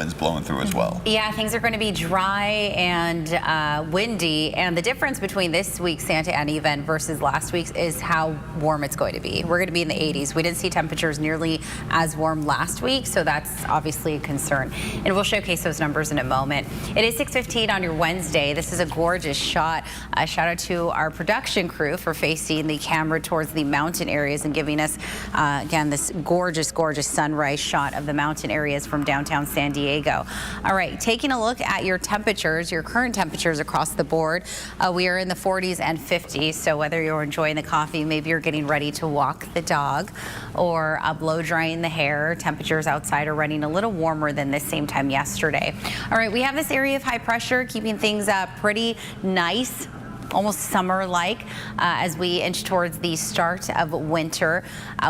winds blowing through as well. Yeah, things are going to be dry and windy, and the difference between this week's Santa Ana event versus last week's is how warm it's going to be. We're going to be in the 80s. We didn't see temperatures nearly as warm last week, so that's obviously a concern. And we'll showcase those numbers in a moment. It is 6:15 on your Wednesday. This is a gorgeous shot. A shout out to our production crew for facing the camera towards the mountain areas and giving us, again, this gorgeous, gorgeous sunrise shot of the mountain areas from downtown San Diego. All right, taking a look at your temperatures, your current temperatures across the board. We are in the 40s and 50s, so whether you're enjoying the coffee, maybe you're getting ready to walk the dog, or blow drying the hair, temperatures outside are running a little warmer than this same time yesterday. All right, we have this area of high pressure keeping things pretty nice, almost summer-like as we inch towards the start of winter.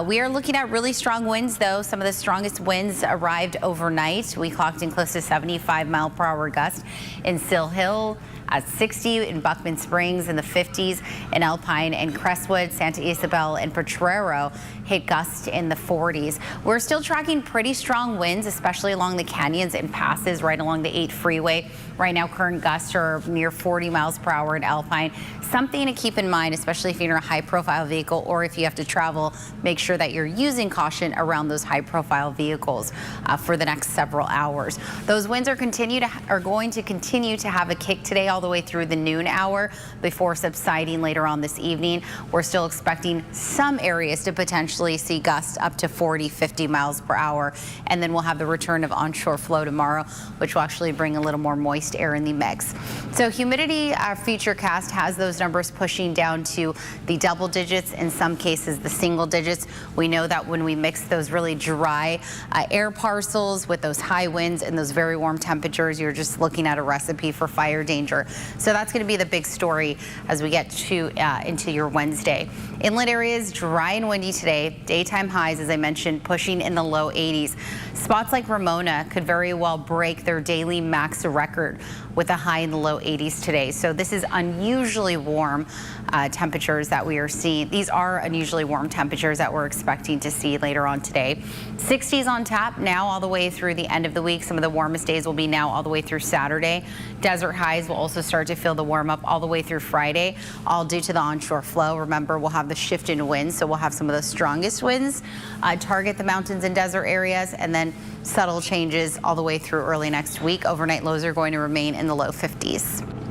We are looking at really strong winds, though. Some of the strongest winds arrived overnight. We clocked in close to 75-mile-per-hour gusts in Sill Hill, at 60 in Buckman Springs, in the 50s in Alpine and Crestwood. Santa Isabel and Potrero hit gusts in the 40s. We're still tracking pretty strong winds, especially along the canyons and passes right along the 8 freeway. Right now, current gusts are near 40 miles per hour in Alpine. Something to keep in mind, especially if you're in a high-profile vehicle or if you have to travel, make sure that you're using caution around those high-profile vehicles for the next several hours. Those winds are going to continue to have a kick today all the way through the noon hour before subsiding later on this evening. We're still expecting some areas to potentially see gusts up to 40, 50 miles per hour. And then we'll have the return of onshore flow tomorrow, which will actually bring a little more moist air in the mix. So humidity futurecast has those numbers pushing down to the double digits, in some cases the single digits. We know that when we mix those really dry air parcels with those high winds and those very warm temperatures, you're just looking at a recipe for fire danger. So that's going to be the big story as we get to into your Wednesday. Inland areas dry and windy today. Daytime highs, as I mentioned, pushing in the low 80s. Spots like Ramona could very well break their daily max record with a high in the low 80s today. So this is unusually warm temperatures that we are seeing. These are unusually warm temperatures that we're expecting to see later on today. 60s on tap now all the way through the end of the week. Some of the warmest days will be now all the way through Saturday. Desert highs will also start to feel the warm up all the way through Friday, all due to the onshore flow. Remember, we'll have the shift in winds, so we'll have some of the strongest winds target the mountains and desert areas, and then subtle changes all the way through early next week. Overnight lows are going to remain in the low 50s.